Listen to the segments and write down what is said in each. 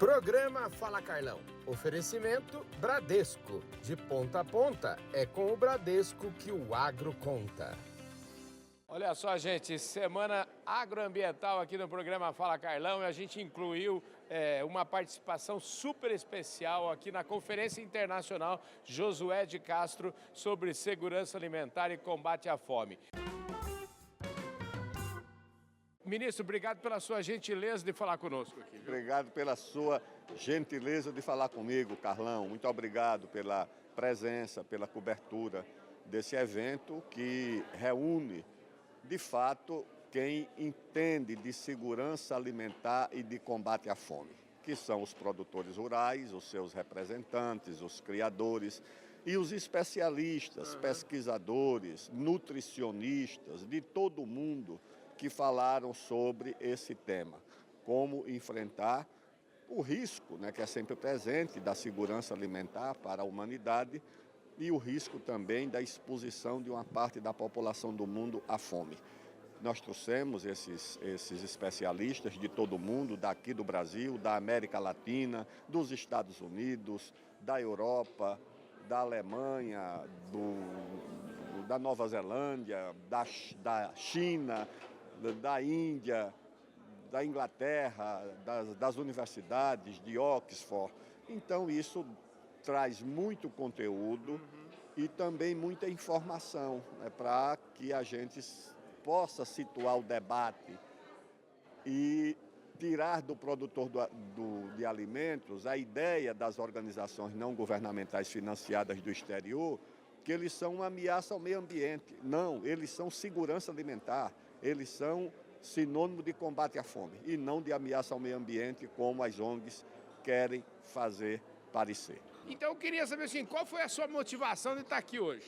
Programa Fala Carlão. Oferecimento Bradesco. De ponta a ponta, é com o Bradesco que o agro conta. Olha só, gente, semana agroambiental aqui no programa Fala Carlão e a gente incluiu uma participação super especial aqui na Conferência Internacional Josué de Castro sobre segurança alimentar e combate à fome. Ministro, obrigado pela sua gentileza de falar conosco aqui. Viu? Obrigado pela sua gentileza de falar comigo, Carlão. Muito obrigado pela presença, pela cobertura desse evento que reúne, de fato, quem entende de segurança alimentar e de combate à fome, que são os produtores rurais, os seus representantes, os criadores e os especialistas, pesquisadores, nutricionistas, de todo mundo que falaram sobre esse tema, como enfrentar o risco, que é sempre presente, da segurança alimentar para a humanidade e o risco também da exposição de uma parte da população do mundo à fome. Nós trouxemos esses especialistas de todo mundo, daqui do Brasil, da América Latina, dos Estados Unidos, da Europa, da Alemanha, da Nova Zelândia, da China, da Índia, da Inglaterra, das universidades, de Oxford. Então isso traz muito conteúdo e também muita informação para que a gente possa situar o debate e tirar do produtor de alimentos a ideia das organizações não governamentais financiadas do exterior, que eles são uma ameaça ao meio ambiente. Não, eles são segurança alimentar, eles são sinônimo de combate à fome e não de ameaça ao meio ambiente, como as ONGs querem fazer parecer. Então eu queria saber assim, qual foi a sua motivação de estar aqui hoje?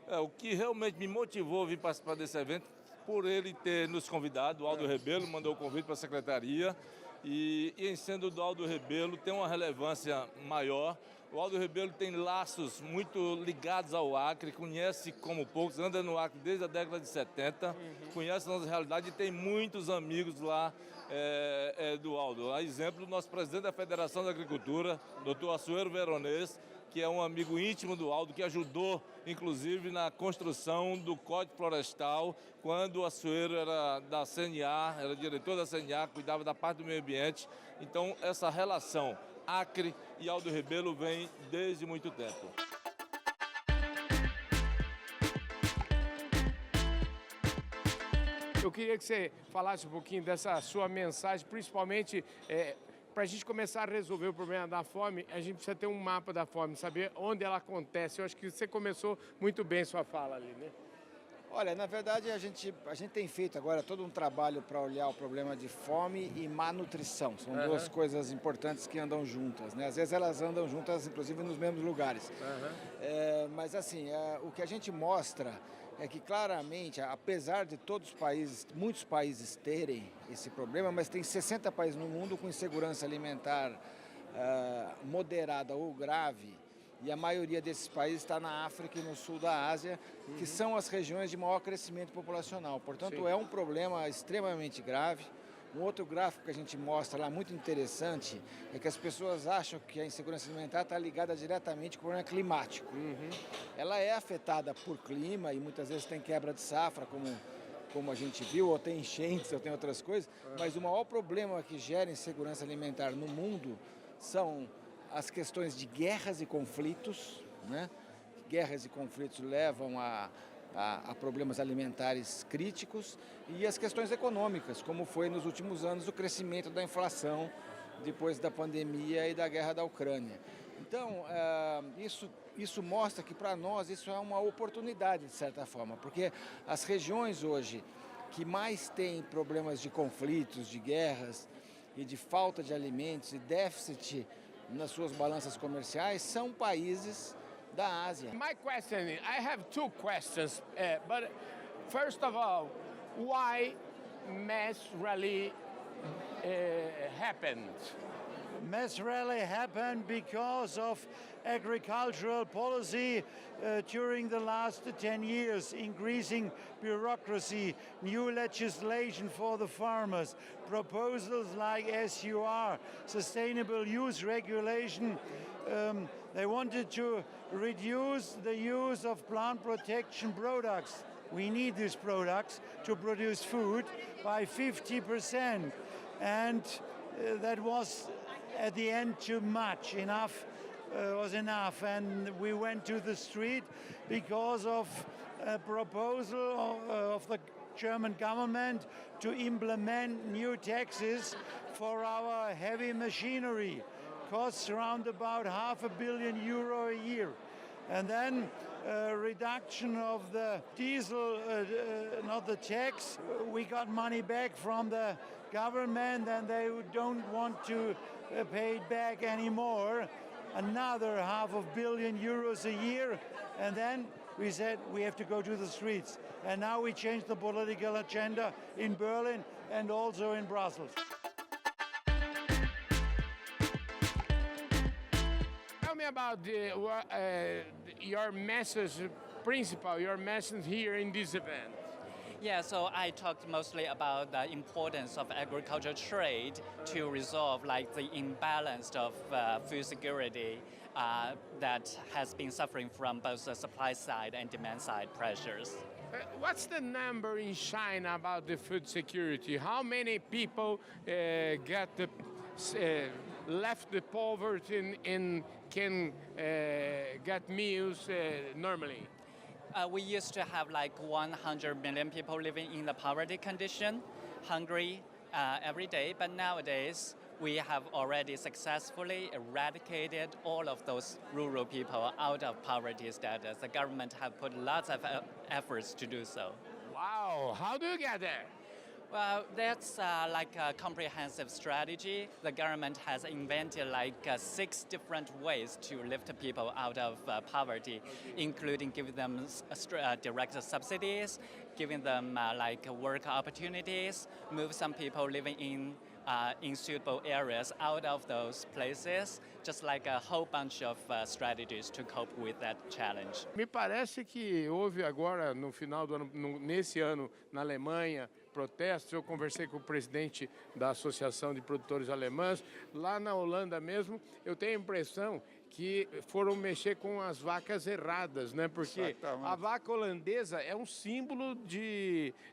O que realmente me motivou a vir participar desse evento, por ele ter nos convidado, o Aldo Rebelo mandou o convite para a secretaria e em sendo do Aldo Rebelo tem uma relevância maior. O Aldo Rebelo tem laços muito ligados ao Acre, conhece como poucos, anda no Acre desde a década de 70, conhece a nossa realidade e tem muitos amigos lá do Aldo. A exemplo do nosso presidente da Federação da Agricultura, doutor Assuero Veronês, que é um amigo íntimo do Aldo, que ajudou, inclusive, na construção do Código Florestal, quando o Assuero era da CNA, era diretor da CNA, cuidava da parte do meio ambiente. Então, essa relação Acre e Aldo Rebelo vem desde muito tempo. Eu queria que você falasse um pouquinho dessa sua mensagem, principalmente para a gente começar a resolver o problema da fome, a gente precisa ter um mapa da fome, saber onde ela acontece. Eu acho que você começou muito bem sua fala ali, né? Olha, na verdade a gente tem feito agora todo um trabalho para olhar o problema de fome e má nutrição. São duas coisas importantes que andam juntas, né? Às vezes elas andam juntas, inclusive, nos mesmos lugares. Mas assim, o que a gente mostra é que claramente, apesar de muitos países terem esse problema, mas tem 60 países no mundo com insegurança alimentar moderada ou grave. E a maioria desses países está na África e no sul da Ásia, que são as regiões de maior crescimento populacional. Portanto, é um problema extremamente grave. Um outro gráfico que a gente mostra lá, muito interessante, é que as pessoas acham que a insegurança alimentar está ligada diretamente com o problema climático. Ela é afetada por clima e muitas vezes tem quebra de safra, como a gente viu, ou tem enchentes, ou tem outras coisas. Mas o maior problema que gera insegurança alimentar no mundo são as questões de guerras e conflitos, né? Guerras e conflitos levam a problemas alimentares críticos e as questões econômicas, como foi nos últimos anos o crescimento da inflação depois da pandemia e da guerra da Ucrânia. Então, isso mostra que para nós isso é uma oportunidade, de certa forma, porque as regiões hoje que mais têm problemas de conflitos, de guerras e de falta de alimentos e déficit nas suas balanças comerciais são países da Ásia. My question, I have two questions, but first of all, why mass rally happened? mass rally happened because of agricultural policy during the last 10 years, increasing bureaucracy, new legislation for the farmers, proposals like SUR, sustainable use regulation. They wanted to reduce the use of plant protection products. We need these products to produce food by 50%. And that was at the end too much. Enough was enough. And we went to the street because of a proposal of the German government to implement new taxes for our heavy machinery. Costs around about €500 million a year. And then reduction of the diesel, not the tax. We got money back from the government and they don't want to pay it back anymore. Another €500 million a year. And then we said we have to go to the streets. And now we changed the political agenda in Berlin and also in Brussels. Tell me about your message, your message here in this event. Yeah, so I talked mostly about the importance of agricultural trade to resolve like the imbalance of food security that has been suffering from both the supply side and demand side pressures. What's the number in China about the food security? How many people get left the poverty and can get meals normally? We used to have like 100 million people living in the poverty condition, hungry every day. But nowadays, we have already successfully eradicated all of those rural people out of poverty status. The government have put lots of efforts to do so. Wow, how do you get there? Well, that's like a comprehensive strategy. The government has invented like 6 different ways to lift people out of poverty, including giving them direct subsidies, giving them like work opportunities, move some people living in suitable areas out of those places, just like a whole bunch of strategies to cope with that challenge. Me parece que houve agora, no final do ano, nesse ano, na Alemanha, protestos. Eu conversei com o presidente da Associação de Produtores Alemãs. Lá na Holanda mesmo, eu tenho a impressão que foram mexer com as vacas erradas, né? Porque Exatamente. a vaca holandesa é um símbolo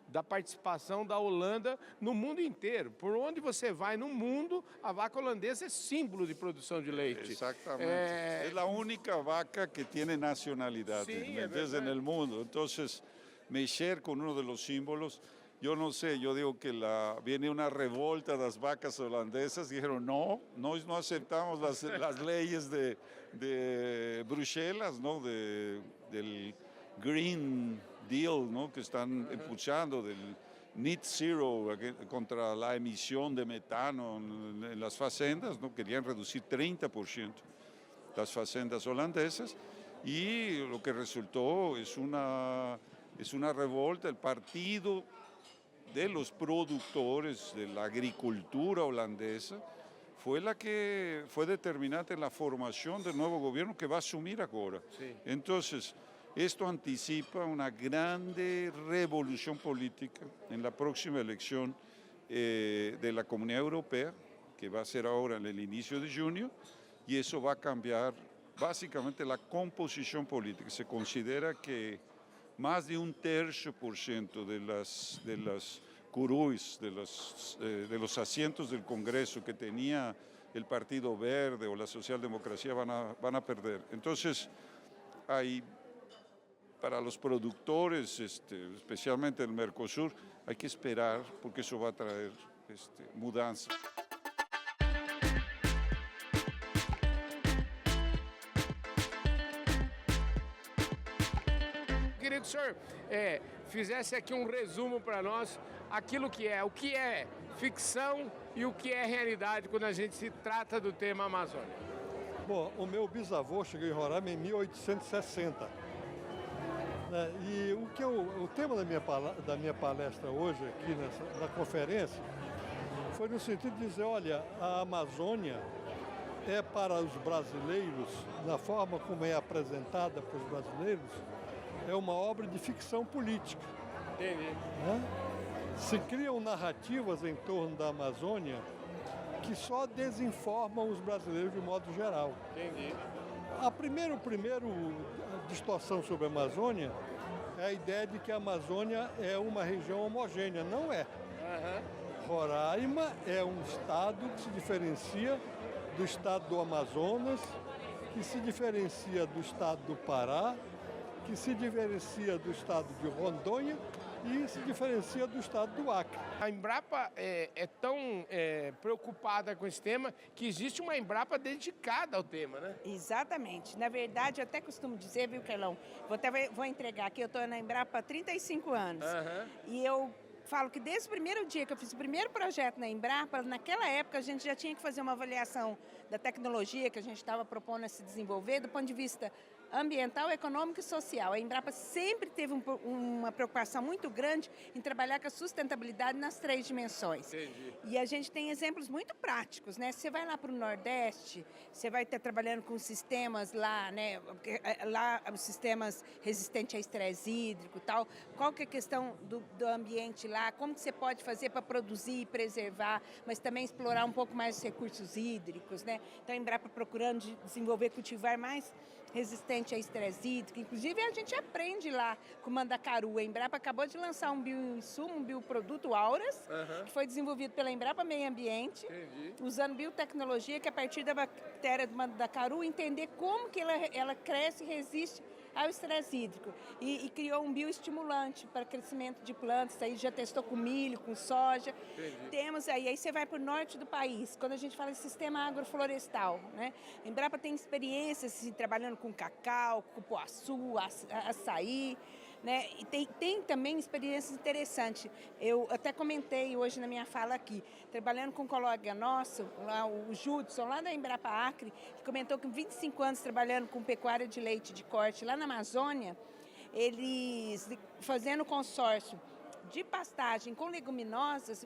da participação da Holanda no mundo inteiro. Por onde você vai no mundo, a vaca holandesa é símbolo de produção de leite. Exactamente. Es la única vaca que tiene nacionalidad en el mundo. Entonces, mexer con uno de los símbolos, yo no sé, yo digo que viene una revolta de las vacas holandesas. Dijeron, no aceptamos las leyes de Bruselas, ¿no? Del Green Deal, ¿no? Que están impulsando, del Net Zero contra la emisión de metano en las facendas, ¿no? Querían reducir 30% las facendas holandesas y lo que resultó es una revolta. El partido de los productores de la agricultura holandesa fue la que fue determinante en la formación del nuevo gobierno que va a asumir ahora. Sí. Entonces, esto anticipa una grande revolución política en la próxima elección de la Comunidad Europea, que va a ser ahora en el inicio de junio, y eso va a cambiar básicamente la composición política. Se considera que más de 1/3% de las curules, de los asientos del Congreso que tenía el Partido Verde o la Socialdemocracia van a perder. Entonces, para los productores, especialmente el Mercosur, hay que esperar porque eso va a traer mudanza. Queria que o senhor fizesse aqui um resumo para nós o que é ficção e o que é realidade quando a gente se trata do tema Amazônia. Bom, o meu bisavô chegou em Roraima em 1860. E o tema da minha palestra hoje aqui na conferência foi no sentido de dizer, olha, a Amazônia é para os brasileiros, na forma como é apresentada para os brasileiros, é uma obra de ficção política. Entendi. Né? Se criam narrativas em torno da Amazônia que só desinformam os brasileiros de modo geral. Entendi. A primeira distorção sobre a Amazônia é a ideia de que a Amazônia é uma região homogênea. Não é. Roraima é um estado que se diferencia do estado do Amazonas, que se diferencia do estado do Pará, que se diferencia do estado de Rondônia e se diferencia do estado do Acre. A Embrapa é tão preocupada com esse tema que existe uma Embrapa dedicada ao tema, né? Exatamente. Na verdade, eu até costumo dizer, viu, Carlão? Vou entregar aqui, eu estou na Embrapa há 35 anos. E eu falo que desde o primeiro dia que eu fiz o primeiro projeto na Embrapa, naquela época a gente já tinha que fazer uma avaliação da tecnologia que a gente estava propondo a se desenvolver do ponto de vista ambiental, econômico e social. A Embrapa sempre teve uma preocupação muito grande em trabalhar com a sustentabilidade nas 3 dimensões. Entendi. E a gente tem exemplos muito práticos, né? Você vai lá para o Nordeste, você vai estar trabalhando com sistemas lá, né? Lá os sistemas resistentes a estresse hídrico e tal. Qual que é a questão do ambiente lá? Como que você pode fazer para produzir e preservar, mas também explorar um pouco mais os recursos hídricos, né? Então a Embrapa procurando desenvolver, cultivar mais resistente a estresse hídrico. Inclusive, a gente aprende lá com o Mandacaru. A Embrapa acabou de lançar um bioinsumo, um bioproduto Auras, que foi desenvolvido pela Embrapa Meio Ambiente, usando biotecnologia, que a partir da bactéria do Mandacaru, entender como que ela cresce e resiste ao estresse hídrico. E criou um bioestimulante para crescimento de plantas. Aí já testou com milho, com soja. Temos aí você vai para o norte do país, quando a gente fala de sistema agroflorestal, né? A Embrapa tem experiências trabalhando com cacau, cupuaçu, açaí, né? E tem também experiências interessantes. Eu até comentei hoje na minha fala aqui, trabalhando com um colega nosso, lá, o Judson, lá da Embrapa Acre, que comentou que 25 anos trabalhando com pecuária de leite de corte lá na Amazônia, eles fazendo consórcio de pastagem com leguminosas,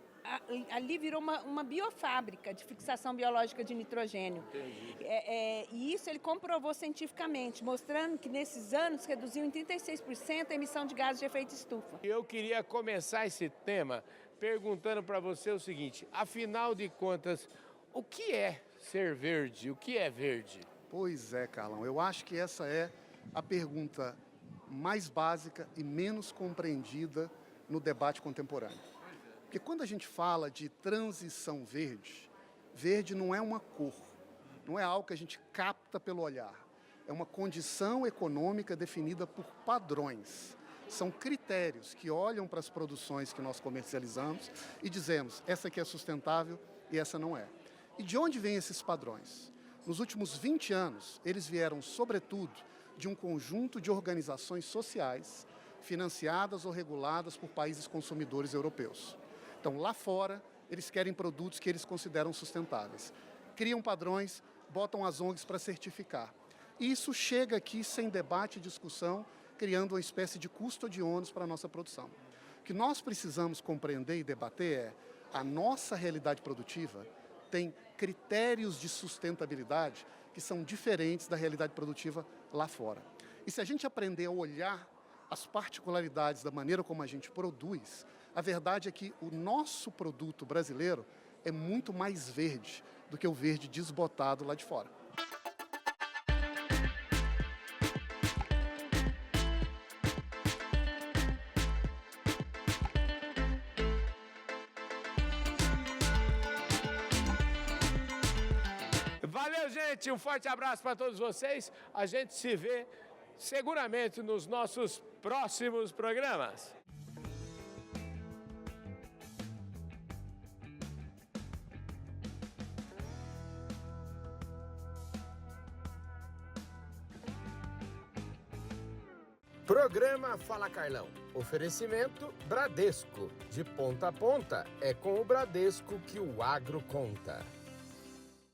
ali virou uma biofábrica de fixação biológica de nitrogênio. E isso ele comprovou cientificamente, mostrando que nesses anos reduziu em 36% a emissão de gases de efeito estufa. Eu queria começar esse tema perguntando para você o seguinte: afinal de contas, o que é ser verde? O que é verde? Pois é, Carlão, eu acho que essa é a pergunta mais básica e menos compreendida no debate contemporâneo. Porque quando a gente fala de transição verde, verde não é uma cor, não é algo que a gente capta pelo olhar. É uma condição econômica definida por padrões. São critérios que olham para as produções que nós comercializamos e dizemos, essa aqui é sustentável e essa não é. E de onde vêm esses padrões? Nos últimos 20 anos, eles vieram, sobretudo, de um conjunto de organizações sociais financiadas ou reguladas por países consumidores europeus. Então, lá fora, eles querem produtos que eles consideram sustentáveis. Criam padrões, botam as ONGs para certificar. E isso chega aqui sem debate e discussão, criando uma espécie de custo de ônus para a nossa produção. O que nós precisamos compreender e debater é a nossa realidade produtiva tem critérios de sustentabilidade que são diferentes da realidade produtiva lá fora. E se a gente aprender a olhar as particularidades da maneira como a gente produz, a verdade é que o nosso produto brasileiro é muito mais verde do que o verde desbotado lá de fora. Valeu, gente! Um forte abraço para todos vocês. A gente se vê seguramente nos nossos próximos programas. Programa Fala Carlão. Oferecimento Bradesco. De ponta a ponta, é com o Bradesco que o agro conta.